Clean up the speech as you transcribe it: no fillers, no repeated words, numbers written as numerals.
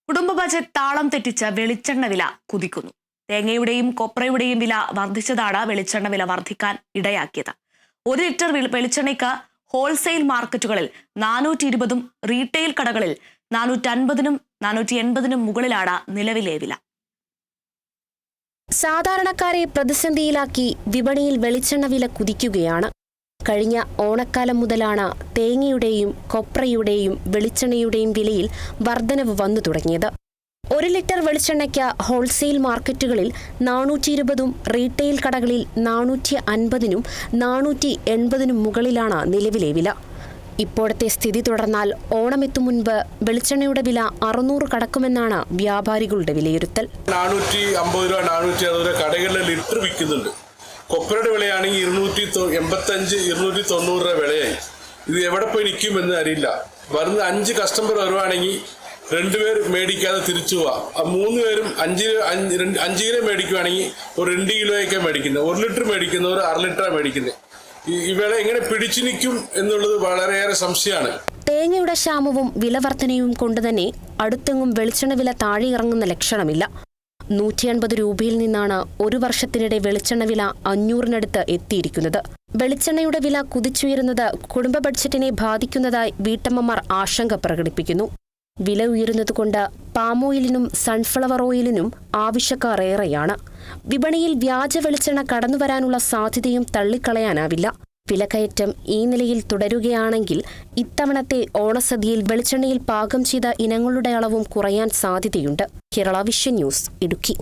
കുടുംബ ബജറ്റ് താളം തെറ്റിച്ച വെളിച്ചെണ്ണ വില കുതിക്കുന്നു. തേങ്ങയുടെയും കൊപ്രയുടെയും വില വർദ്ധിച്ചതാണ് വെളിച്ചെണ്ണ വില വർദ്ധിക്കാൻ ഇടയാക്കിയത്. 1 ലിറ്റർ വെളിച്ചെണ്ണയ്ക്ക് ഹോൾസെയിൽ മാർക്കറ്റുകളിൽ 420-ഉം റീറ്റെയിൽ കടകളിൽ 450-നും 480-നും മുകളിലാണ് നിലവിലെ വില. സാധാരണക്കാരെ പ്രതിസന്ധിയിലാക്കി വിപണിയിൽ വെളിച്ചെണ്ണ വില കുതിക്കുകയാണ്. കഴിഞ്ഞ ഓണക്കാലം മുതലാണ് തേങ്ങയുടെയും കൊപ്രയുടെയും വെളിച്ചെണ്ണയുടെയും വിലയിൽ വർധനവ് വന്നു തുടങ്ങിയത്. 1 ലിറ്റർ വെളിച്ചെണ്ണയ്ക്ക് ഹോൾസെയിൽ മാർക്കറ്റുകളിൽ 420-ഉം റീറ്റെയിൽ കടകളിൽ 450-നും 480-നും മുകളിലാണ് നിലവിലെ വില. ഇപ്പോഴത്തെ സ്ഥിതി തുടർന്നാൽ ഓണമെത്തും മുൻപ് വെളിച്ചെണ്ണയുടെ വില 600 കടക്കുമെന്നാണ് വ്യാപാരികളുടെ വിലയിരുത്തൽ. 450 രൂപ 460 രൂപ കടകളിൽ ലിറ്റർ വിൽക്കുന്നുണ്ട്. കൊപ്രയുടെ വിലയാണെങ്കിൽ 285-290 രൂപ വിലയായി. ഇത് എവിടെ പോയി നിൽക്കുമെന്ന് അറിയില്ല. വരുന്ന 5 കസ്റ്റമർ വരുവാണെങ്കിൽ 2 പേർ മേടിക്കാതെ തിരിച്ചു പോവാം. 3 പേരും 5 കിലോ മേടിക്കുവാണെങ്കിൽ ഒരു 2 കിലോയൊക്കെ മേടിക്കുന്നത്. 1 ലിറ്റർ മേടിക്കുന്നവർ 1/2 ലിറ്ററാണ് മേടിക്കുന്നത്. ഈ വില എങ്ങനെ പിടിച്ചു നിൽക്കും എന്നുള്ളത് വളരെയേറെ സംശയമാണ്. തേങ്ങയുടെ ക്ഷാമവും വിലവർധനയും കൊണ്ടുതന്നെ അടുത്തെങ്ങും വെളിച്ചെണ്ണ വില താഴെ ഇറങ്ങുന്ന ലക്ഷണമില്ല. 150 രൂപയിൽ നിന്നാണ് ഒരു വർഷത്തിനിടെ വെളിച്ചെണ്ണ വില 500-നടുത്ത് എത്തിയിരിക്കുന്നത്. വെളിച്ചെണ്ണയുടെ വില കുതിച്ചുയരുന്നത് കുടുംബ ബഡ്ജറ്റിനെ ബാധിക്കുന്നതായി വീട്ടമ്മമാർ ആശങ്ക പ്രകടിപ്പിക്കുന്നു. വില ഉയരുന്നതുകൊണ്ട് പാമോയിലിനും സൺഫ്ലവർ ഓയിലിനും ആവശ്യക്കാർ ഏറെയാണ്. വിപണിയിൽ വ്യാജ വെളിച്ചെണ്ണ കടന്നുവരാനുള്ള സാധ്യതയും തള്ളിക്കളയാനാവില്ല. വിലക്കയറ്റം ഈ നിലയിൽ തുടരുകയാണെങ്കിൽ ഇത്തവണത്തെ ഓണസദ്യയിൽ വെളിച്ചെണ്ണയിൽ പാകം ചെയ്ത ഇനങ്ങളുടെ അളവും കുറയാൻ സാധ്യതയുണ്ട്. Kerala vision news, Idukki.